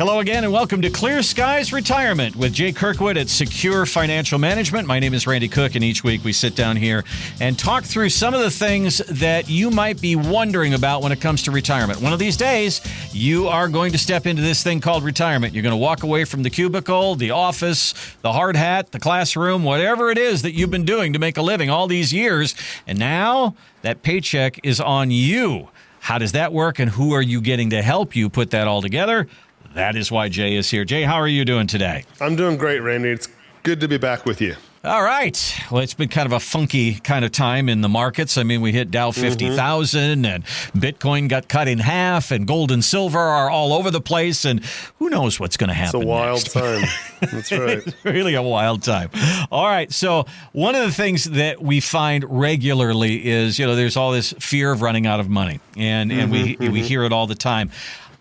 Hello again, and welcome to Clear Skies Retirement with Jay Kirkwood at Secure Financial Management. My name is Randy Cook, and each week we sit down here and talk through some of the things that you might be wondering about when it comes to retirement. One of these days, you are going to step into this thing called retirement. You're going to walk away from the cubicle, the office, the hard hat, the classroom, whatever it is that you've been doing to make a living all these years, and now that paycheck is on you. How does that work, and who are you getting to help you put that all together? That is why Jay is here. Jay, how are you doing today? I'm doing great, Randy. It's good to be back with you. All right. Well, it's been kind of a funky kind of time in the markets. I mean, we hit Dow 50,000 and Bitcoin got cut in half and gold and silver are all over the place. And who knows what's going to happen It's a wild next. time. That's right. It's really a wild time. All right. So one of the things that we find regularly is, there's all this fear of running out of money. And we hear it all the time.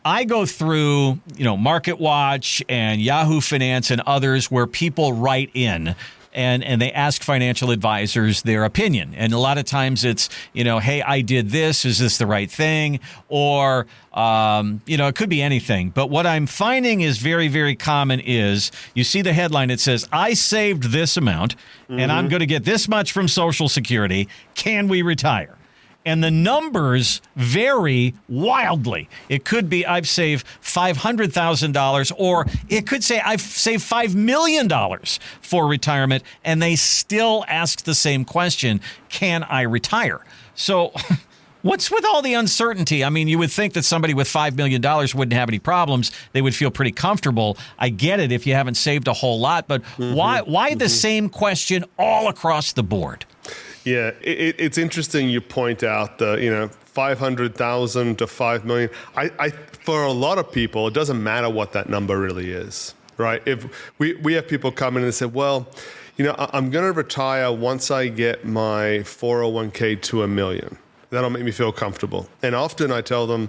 I go through, Market Watch and Yahoo Finance and others where people write in and they ask financial advisors their opinion. And a lot of times it's, hey, I did this. Is this the right thing? Or, it could be anything. But what I'm finding is very, very common is you see the headline. It says, I saved this amount and I'm going to get this much from Social Security. Can we retire? And the numbers vary wildly. It could be I've saved $500,000, or it could say I've saved $5 million for retirement, and they still ask the same question, can I retire? So what's with all the uncertainty? I mean, you would think that somebody with $5 million wouldn't have any problems. They would feel pretty comfortable. I get it if you haven't saved a whole lot, but why the same question all across the board? Yeah, it's interesting you point out the, 500,000 to 5 million. I for a lot of people, it doesn't matter what that number really is, right? If we have people come in and say, well, I'm going to retire once I get my 401k to $1 million. That'll make me feel comfortable. And often I tell them,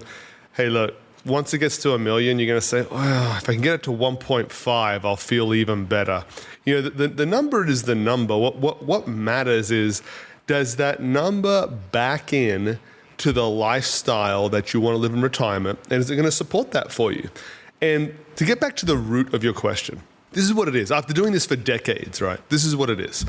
hey, look, once it gets to $1 million, you're going to say, well, if I can get it to 1.5, I'll feel even better. The number is the number. What matters is, does that number back in to the lifestyle that you want to live in retirement? And is it going to support that for you? And to get back to the root of your question, this is what it is. After doing this for decades, right? This is what it is.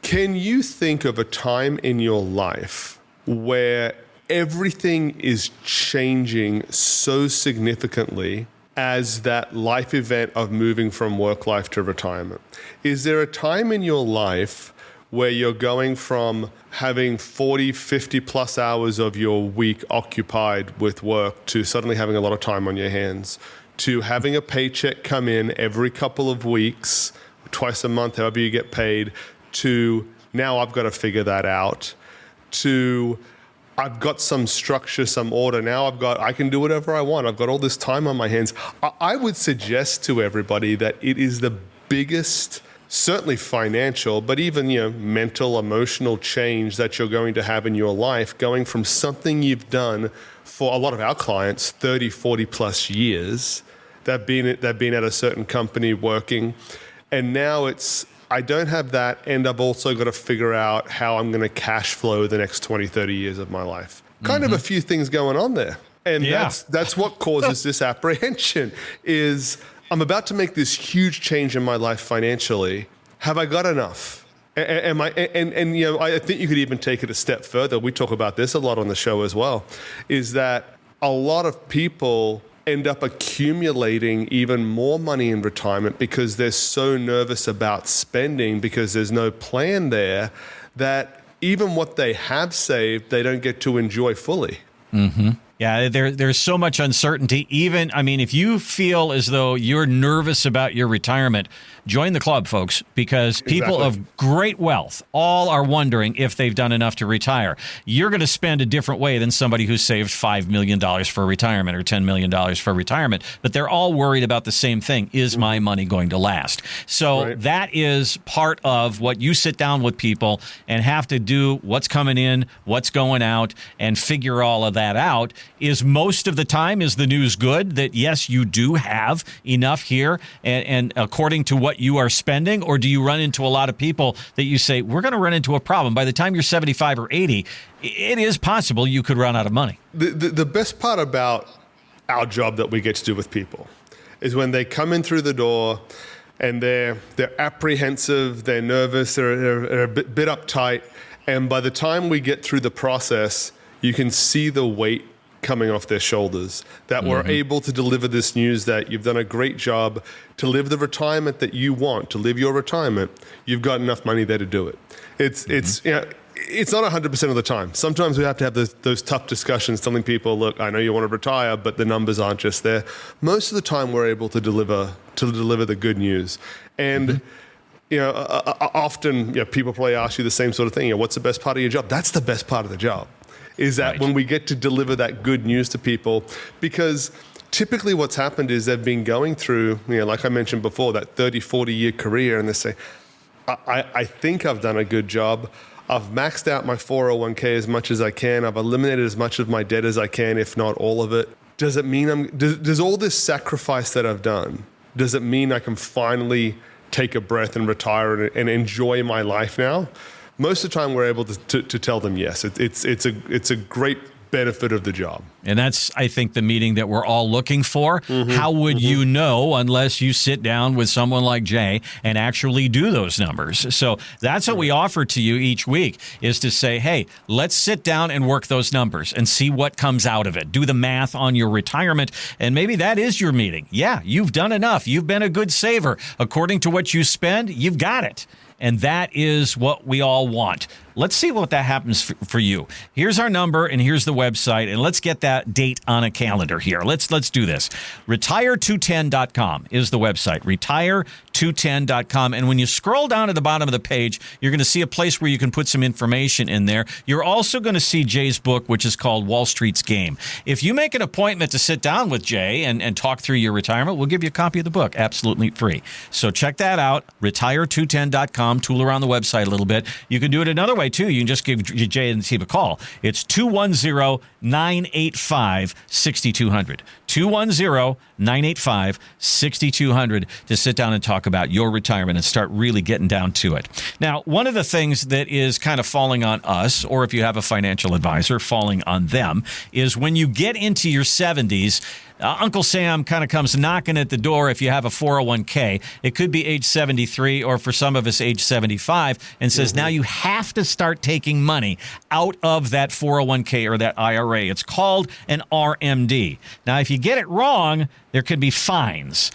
Can you think of a time in your life where everything is changing so significantly as that life event of moving from work life to retirement? Is there a time in your life where you're going from having 40, 50 plus hours of your week occupied with work to suddenly having a lot of time on your hands, to having a paycheck come in every couple of weeks, twice a month, however you get paid, to now I've got to figure that out, to I've got some structure, some order. Now I can do whatever I want. I've got all this time on my hands. I would suggest to everybody that it is the biggest, certainly financial, but even, mental, emotional change that you're going to have in your life, going from something you've done for a lot of our clients, 30, 40 plus years, they've been at a certain company working, and now it's, I don't have that, and I've also got to figure out how I'm going to cash flow the next 20, 30 years of my life. Kind of a few things going on there. And that's what causes this apprehension is I'm about to make this huge change in my life financially. Have I got enough? I think you could even take it a step further. We talk about this a lot on the show as well, is that a lot of people end up accumulating even more money in retirement because they're so nervous about spending because there's no plan there, that even what they have saved, they don't get to enjoy fully. Mm-hmm. Yeah, there's so much uncertainty. If you feel as though you're nervous about your retirement, join the club, folks, because people of great wealth all are wondering if they've done enough to retire. You're going to spend a different way than somebody who saved $5 million for retirement or $10 million for retirement, but they're all worried about the same thing. Is my money going to last? So that is part of what you sit down with people and have to do what's coming in, what's going out, and figure all of that out. Is most of the time, is the news good that, yes, you do have enough here and according to what you are spending? Or do you run into a lot of people that you say, we're going to run into a problem? By the time you're 75 or 80, it is possible you could run out of money. The best part about our job that we get to do with people is when they come in through the door and they're apprehensive, they're nervous, they're a bit uptight. And by the time we get through the process, you can see the weight coming off their shoulders, that we're able to deliver this news that you've done a great job to live the retirement that you want, to live your retirement. You've got enough money there to do it. It's not 100% of the time. Sometimes we have to have those tough discussions telling people, look, I know you want to retire, but the numbers aren't just there. Most of the time we're able to deliver the good news. And often people probably ask you the same sort of thing. What's the best part of your job? That's the best part of the job, is that when we get to deliver that good news to people. Because typically what's happened is they've been going through, like I mentioned before, that 30, 40-year career, and they say, I think I've done a good job. I've maxed out my 401k as much as I can. I've eliminated as much of my debt as I can, if not all of it. Does it mean does all this sacrifice that I've done, does it mean I can finally take a breath and retire and enjoy my life now? Most of the time we're able to tell them yes. It's a great benefit of the job. And that's, I think, the meeting that we're all looking for. How would you know unless you sit down with someone like Jay and actually do those numbers? So that's what we offer to you each week, is to say, hey, let's sit down and work those numbers and see what comes out of it. Do the math on your retirement, and maybe that is your meeting. Yeah, you've done enough. You've been a good saver. According to what you spend, you've got it. And that is what we all want. Let's see what that happens for you. Here's our number and here's the website, and let's get that date on a calendar here. Let's do this. Retire210.com is the website. Retire210.com. And when you scroll down to the bottom of the page, you're going to see a place where you can put some information in there. You're also going to see Jay's book, which is called Wall Street's Game. If you make an appointment to sit down with Jay and talk through your retirement, we'll give you a copy of the book absolutely free. So check that out. Retire210.com. Tool around the website a little bit. You can do it another way too. You can just give Jay and Steve a call. It's 210-985-6200. 210-985-6200 to sit down and talk about your retirement and start really getting down to it. Now, one of the things that is kind of falling on us, or if you have a financial advisor, falling on them, is when you get into your 70s, Uncle Sam kind of comes knocking at the door if you have a 401k. It could be age 73, or for some of us, age 75, and says, now you have to start taking money out of that 401k or that IRA. It's called an RMD. Now, if you get it wrong, there could be fines.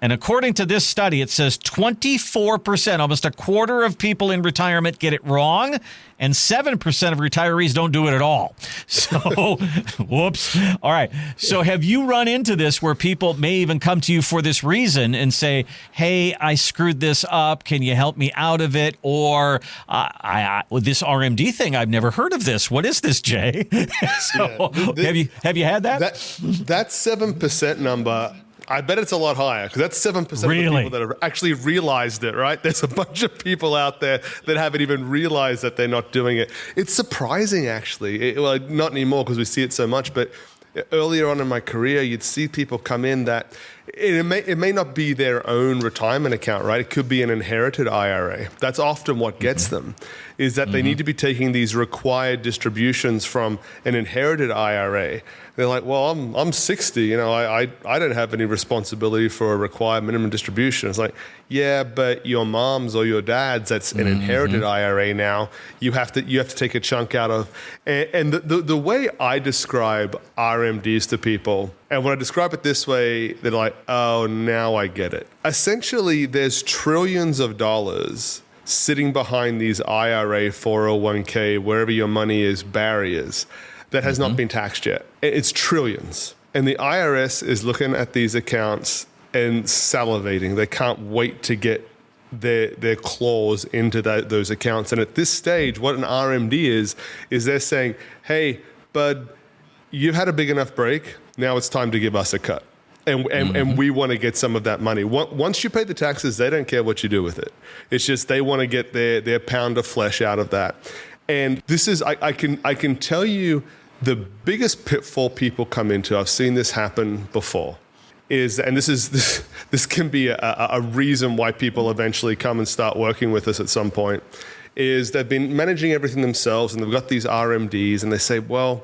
And according to this study, it says 24%, almost a quarter of people in retirement get it wrong, and 7% of retirees don't do it at all. So, whoops. All right. So have you run into this where people may even come to you for this reason and say, hey, I screwed this up. Can you help me out of it? Or with this RMD thing, I've never heard of this. What is this, Jay? So have you had that? That 7% number, I bet it's a lot higher, because that's 7% of the people that have actually realized it, right? There's a bunch of people out there that haven't even realized that they're not doing it. It's surprising, actually. Well, not anymore because we see it so much, but earlier on in my career, you'd see people come in that it may not be their own retirement account, right? It could be an inherited IRA. That's often what gets them, is that they need to be taking these required distributions from an inherited IRA. They're like, well, I'm 60, I don't have any responsibility for a required minimum distribution. It's like, yeah, but your mom's or your dad's, that's an inherited IRA now. You have to take a chunk out of. And the way I describe RMDs to people, and when I describe it this way, they're like, oh, now I get it. Essentially, there's trillions of dollars sitting behind these IRA, 401k, wherever your money is, barriers that has not been taxed yet. It's trillions. And the IRS is looking at these accounts and salivating. They can't wait to get their claws into those accounts. And at this stage, what an RMD is they're saying, hey, bud, you've had a big enough break. Now it's time to give us a cut. And we want to get some of that money. Once you pay the taxes, they don't care what you do with it. It's just they want to get their pound of flesh out of that. And this is, I can tell you, the biggest pitfall people come into, I've seen this happen before, is, and this can be a reason why people eventually come and start working with us at some point, is they've been managing everything themselves and they've got these RMDs and they say, well,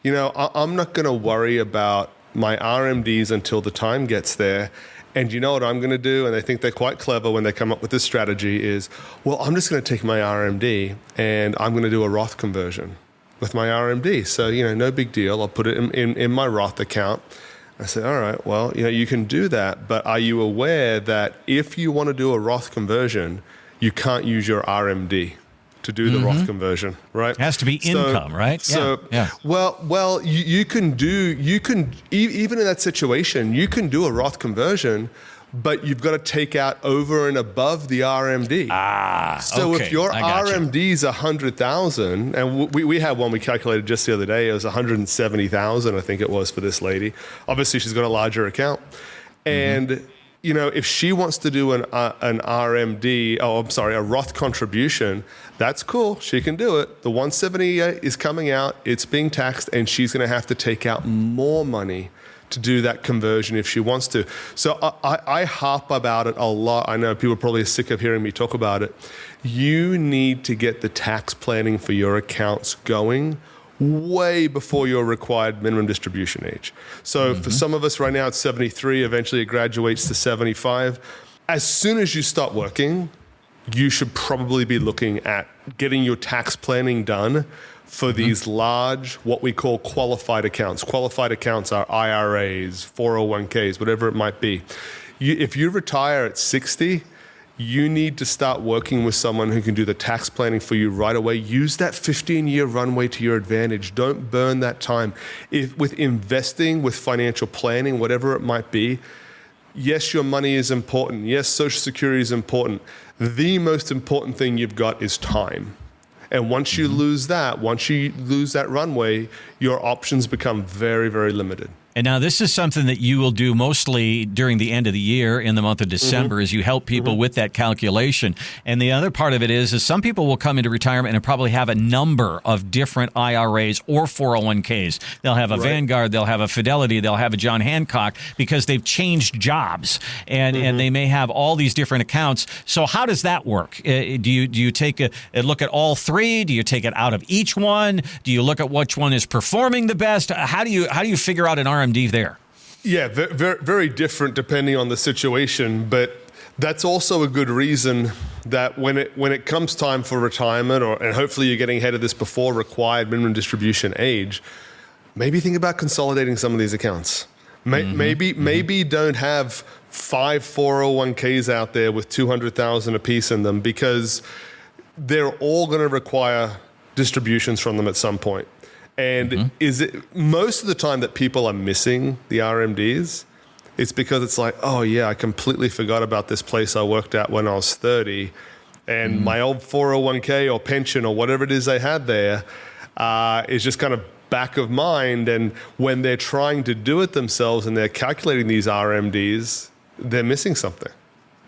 I'm not going to worry about my RMDs until the time gets there. And you know what I'm going to do? And they think they're quite clever when they come up with this strategy is, well, I'm just going to take my RMD and I'm going to do a Roth conversion with my RMD. So, no big deal. I'll put it in my Roth account. I said, all right, well, you can do that. But are you aware that if you want to do a Roth conversion, you can't use your RMD to do the Roth conversion, right? It has to be income, right? So, yeah. Well, you can even in that situation, you can do a Roth conversion, but you've got to take out over and above the RMD. So if your RMD is 100,000, and we had one we calculated just the other day, it was 170,000, I think it was for this lady. Obviously, she's got a larger account, and if she wants to do an RMD, a Roth contribution, that's cool. She can do it. The 170 is coming out. It's being taxed, and she's going to have to take out more money to do that conversion if she wants to. So I harp about it a lot. I know people are probably sick of hearing me talk about it. You need to get the tax planning for your accounts going way before your required minimum distribution age. So for some of us right now, it's 73. Eventually it graduates to 75. As soon as you start working, you should probably be looking at getting your tax planning done for these large, what we call qualified accounts. Qualified accounts are IRAs, 401ks, whatever it might be. If you retire at 60, you need to start working with someone who can do the tax planning for you right away. Use that 15-year runway to your advantage. Don't burn that time. With investing, with financial planning, whatever it might be, yes, your money is important. Yes, Social Security is important. The most important thing you've got is time. And once you lose that runway, your options become very, very limited. And now this is something that you will do mostly during the end of the year in the month of December is you help people with that calculation. And the other part of it is some people will come into retirement and probably have a number of different IRAs or 401ks. They'll have a Vanguard, they'll have a Fidelity, they'll have a John Hancock because they've changed jobs and they may have all these different accounts. So how does that work? Do you take a look at all three? Do you take it out of each one? Do you look at which one is performing the best? How do you figure out an RMD there? Yeah, very, very different depending on the situation, but that's also a good reason that when it comes time for retirement, and hopefully you're getting ahead of this before required minimum distribution age, maybe think about consolidating some of these accounts. Maybe don't have 5 401ks out there with 200,000 apiece in them because they're all going to require distributions from them at some point. And is it most of the time that people are missing the RMDs? It's because it's like, oh yeah, I completely forgot about this place I worked at when I was 30, and my old 401k or pension or whatever it is they had there is just kind of back of mind. And when they're trying to do it themselves and they're calculating these RMDs, they're missing something.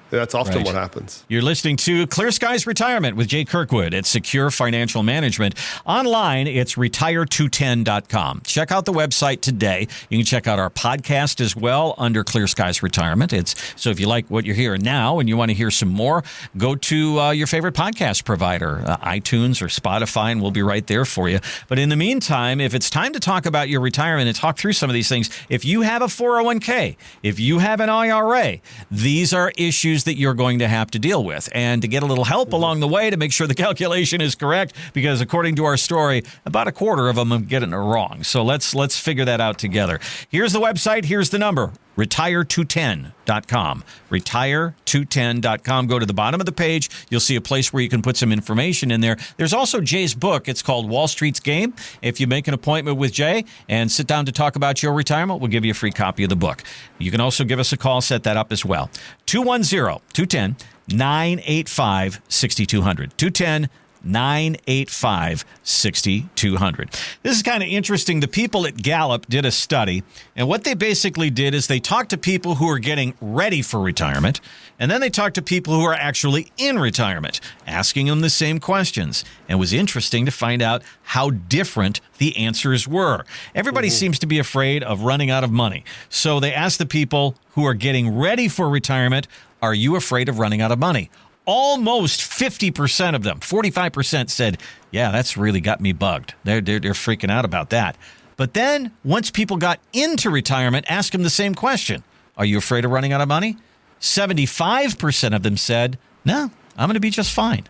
That's often what happens. You're listening to Clear Skies Retirement with Jay Kirkwood at Secure Financial Management. Online, it's retire210.com. Check out the website today. You can check out our podcast as well under Clear Skies Retirement. So if you like what you're hearing now and you want to hear some more, go to your favorite podcast provider, iTunes or Spotify, and we'll be right there for you. But in the meantime, if it's time to talk about your retirement and talk through some of these things, if you have a 401k, if you have an IRA, these are issues that you're going to have to deal with, and to get a little help along the way to make sure the calculation is correct, because according to our story, about a quarter of them are getting it wrong. So let's figure that out together. Here's the website. Here's the number. Retire210.com. Retire210.com. Go to the bottom of the page. You'll see a place where you can put some information in there. There's also Jay's book. It's called Wall Street's Game. If you make an appointment with Jay and sit down to talk about your retirement, we'll give you a free copy of the book. You can also give us a call, set that up as well. 210-985-6200. 210-985-6200. This is kind of interesting. The people at Gallup did a study, and what they basically did is they talked to people who are getting ready for retirement, and then they talked to people who are actually in retirement, asking them the same questions. And it was interesting to find out how different the answers were. Everybody seems to be afraid of running out of money. So they asked the people who are getting ready for retirement, are you afraid of running out of money? Almost 50% of them, 45% said, yeah, that's really got me bugged. They're freaking out about that. But then once people got into retirement, ask them the same question. Are you afraid of running out of money? 75% of them said, no, I'm going to be just fine.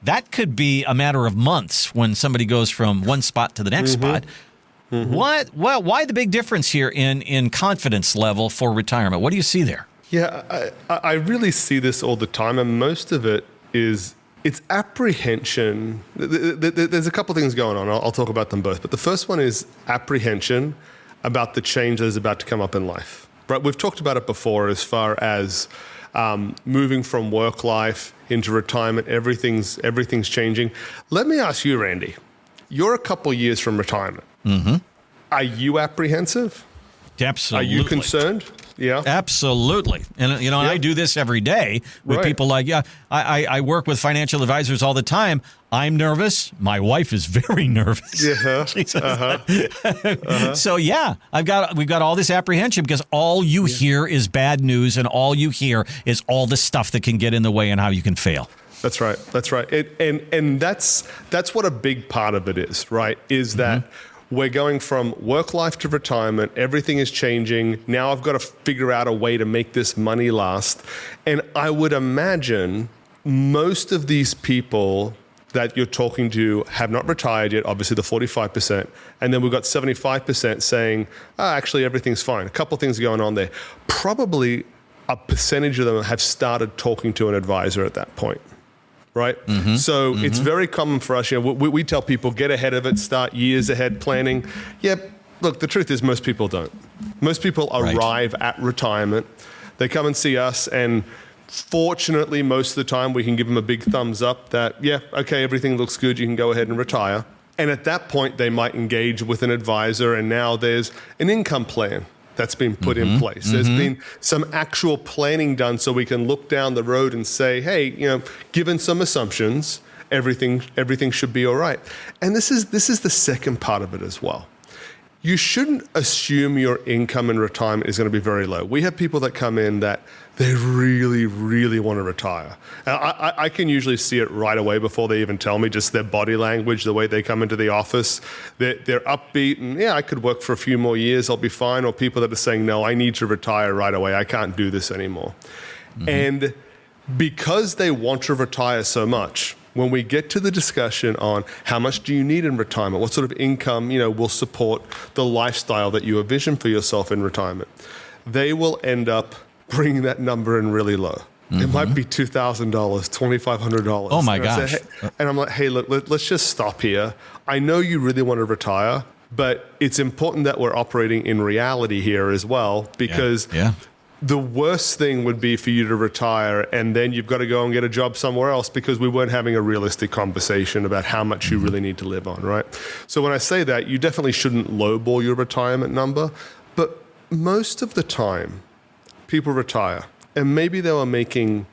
That could be a matter of months when somebody goes from one spot to the next spot. Why the big difference here in confidence level for retirement? What do you see there? Yeah, I really see this all the time, and most of it is it's apprehension. There's a couple things going on. I'll talk about them both. But the first one is apprehension about the change that is about to come up in life. Right? We've talked about it before as far as moving from work life into retirement. Everything's changing. Let me ask you, Randy. You're a couple years from retirement. Are you apprehensive? Absolutely. Are you concerned? Yeah, absolutely. And I do this every day with people like, I work with financial advisors all the time. I'm nervous. My wife is very nervous. So we've got all this apprehension because all you hear is bad news, and all you hear is all the stuff that can get in the way and how you can fail. That's right. And that's what a big part of it is, right? Is that we're going from work life to retirement. Everything is changing. Now I've got to figure out a way to make this money last. And I would imagine most of these people that you're talking to have not retired yet, obviously the 45%. And then we've got 75% saying, actually, everything's fine. A couple of things going on there. Probably a percentage of them have started talking to an advisor at that point. Right? So it's very common for us. We tell people, get ahead of it, start years ahead planning. Yeah, look, the truth is most people don't. Most people arrive at retirement. They come and see us, and fortunately, most of the time, we can give them a big thumbs up that, everything looks good, you can go ahead and retire. And at that point, they might engage with an advisor, and now there's an income plan that's been put in place. There's been some actual planning done so we can look down the road and say, hey, given some assumptions, everything should be all right. And this is the second part of it as well. You shouldn't assume your income in retirement is going to be very low. We have people that come in that they really, really want to retire. And I can usually see it right away before they even tell me, just their body language, the way they come into the office. They're upbeat and, I could work for a few more years, I'll be fine. Or people that are saying, no, I need to retire right away. I can't do this anymore. And because they want to retire so much, when we get to the discussion on how much do you need in retirement, what sort of income, will support the lifestyle that you envision for yourself in retirement, they will end up bringing that number in really low. It might be $2,000, $2,500. Oh my gosh. And I'm like, hey, look, let's just stop here. I know you really want to retire, but it's important that we're operating in reality here as well, because the worst thing would be for you to retire and then you've got to go and get a job somewhere else because we weren't having a realistic conversation about how much you really need to live on, right? So when I say that, you definitely shouldn't lowball your retirement number, but most of the time, people retire and maybe they were making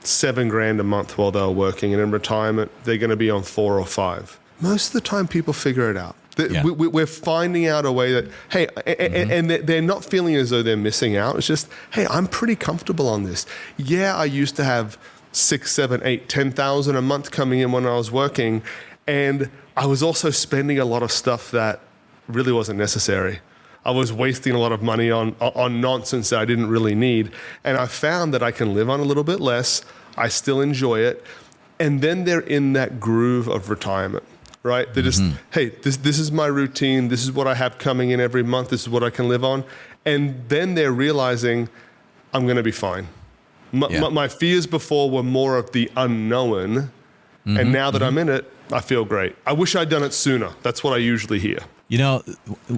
$7,000 a month while they were working, and in retirement, they're going to be on 4 or 5. Most of the time, people figure it out. We're finding out a way that, hey, and they're not feeling as though they're missing out. It's just, hey, I'm pretty comfortable on this. Yeah, I used to have 6, 7, 8, 10,000 a month coming in when I was working, and I was also spending a lot of stuff that really wasn't necessary. I was wasting a lot of money on nonsense that I didn't really need, and I found that I can live on a little bit less. I still enjoy it, and then they're in that groove of retirement. Right? They're just, hey, this is my routine. This is what I have coming in every month. This is what I can live on. And then they're realizing, I'm going to be fine. My fears before were more of the unknown. And now that I'm in it, I feel great. I wish I'd done it sooner. That's what I usually hear.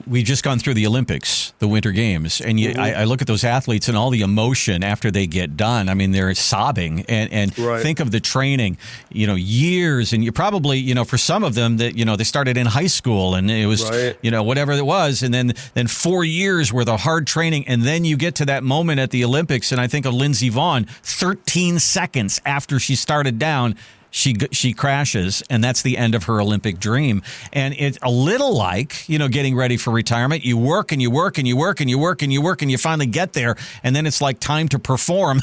We've just gone through the Olympics, the Winter Games, and I look at those athletes and all the emotion after they get done. I mean, they're sobbing, and think of the training, years, and you probably, for some of them that, they started in high school and it was, whatever it was, and then 4 years worth of hard training, and then you get to that moment at the Olympics, and I think of Lindsey Vonn, 13 seconds after she started down, she crashes, and that's the end of her Olympic dream. And it's a little like, getting ready for retirement. You work and you work and you work and you work and you work and you finally get there, and then it's like time to perform.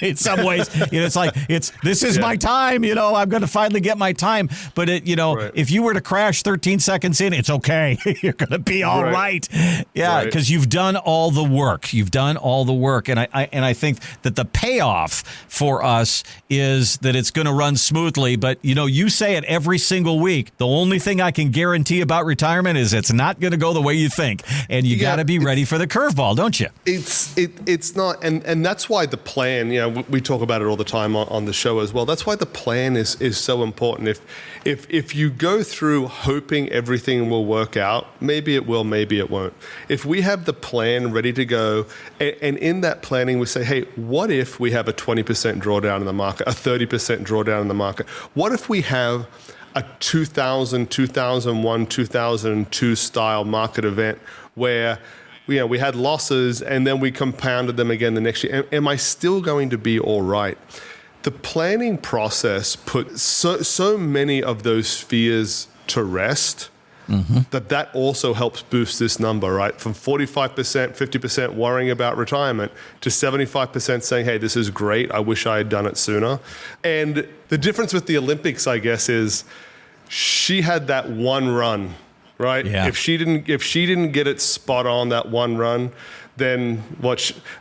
In some ways, it's like this is my time. I'm going to finally get my time. But if you were to crash 13 seconds in, it's okay. You're going to be all right. Yeah, because you've done all the work. You've done all the work, and I think that the payoff for us is that it's going to run smoothly. But you say it every single week. The only thing I can guarantee about retirement is it's not going to go the way you think, and you got to be ready for the curveball, don't you? It's not, and that's why the plan. We talk about it all the time on the show as well. That's why the plan is so important. If you go through hoping everything will work out, maybe it will, maybe it won't. If we have the plan ready to go, and in that planning we say, hey, what if we have a 20% drawdown in the market, a 30% drawdown in the market? What if we have a 2000, 2001, 2002 style market event where we had losses and then we compounded them again the next year? Am I still going to be all right? The planning process put so many of those fears to rest. That also helps boost this number, right? From 45%, 50% worrying about retirement to 75% saying, hey, this is great. I wish I had done it sooner. And the difference with the Olympics, I guess, is she had that one run, right? Yeah. If she didn't get it spot on that one run, then I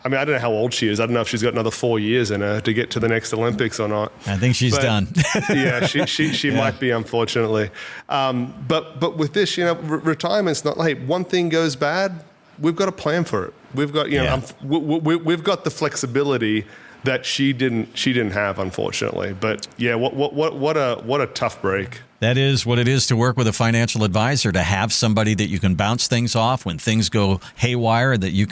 don't know how old she is. I don't know if she's got another 4 years in her to get to the next Olympics or not. I think she's done. Yeah, she might be, unfortunately. But with this, retirement's not like one thing goes bad, we've got a plan for it. We've got we've got the flexibility that she didn't have, unfortunately. But yeah, what a tough break. That is what it is to work with a financial advisor, to have somebody that you can bounce things off when things go haywire, that you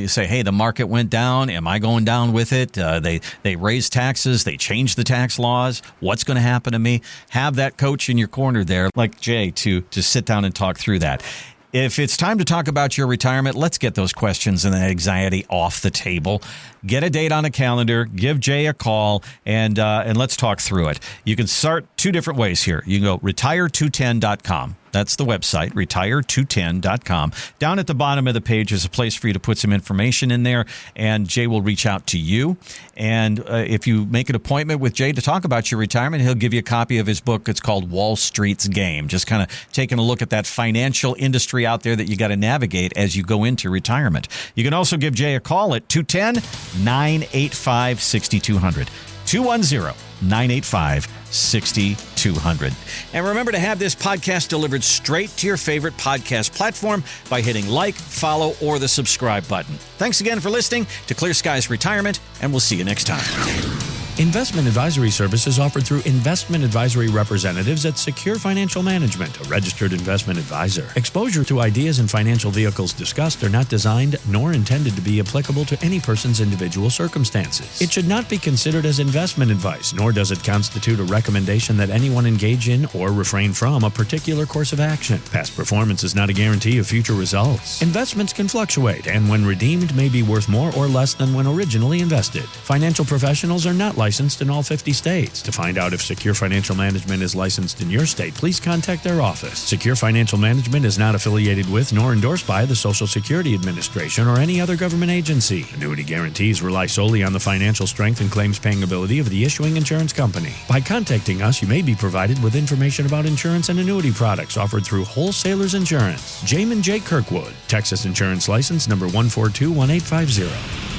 say, hey, the market went down. Am I going down with it? They raised taxes. They changed the tax laws. What's going to happen to me? Have that coach in your corner there, like Jay, to sit down and talk through that. If it's time to talk about your retirement, let's get those questions and that anxiety off the table. Get a date on a calendar, give Jay a call, and let's talk through it. You can start two different ways here. You can go retire210.com. That's the website, retire210.com. Down at the bottom of the page is a place for you to put some information in there, and Jay will reach out to you. And if you make an appointment with Jay to talk about your retirement, he'll give you a copy of his book. It's called Wall Street's Game. Just kind of taking a look at that financial industry out there that you got to navigate as you go into retirement. You can also give Jay a call at 210-985-6200. 210-985-6200. And remember to have this podcast delivered straight to your favorite podcast platform by hitting like, follow, or the subscribe button. Thanks again for listening to Clear Skies Retirement, and we'll see you next time. Investment advisory services offered through investment advisory representatives at Secure Financial Management, a registered investment advisor. Exposure to ideas and financial vehicles discussed are not designed nor intended to be applicable to any person's individual circumstances. It should not be considered as investment advice, nor does it constitute a recommendation that anyone engage in or refrain from a particular course of action. Past performance is not a guarantee of future results. Investments can fluctuate, and when redeemed may be worth more or less than when originally invested. Financial professionals are not licensed in all 50 states. To find out if Secure Financial Management is licensed in your state, please contact their office. Secure Financial Management is not affiliated with nor endorsed by the Social Security Administration or any other government agency. Annuity guarantees rely solely on the financial strength and claims paying ability of the issuing insurance company. By contacting us, you may be provided with information about insurance and annuity products offered through Wholesalers Insurance. Jamin J. Kirkwood, Texas Insurance License number 1421850.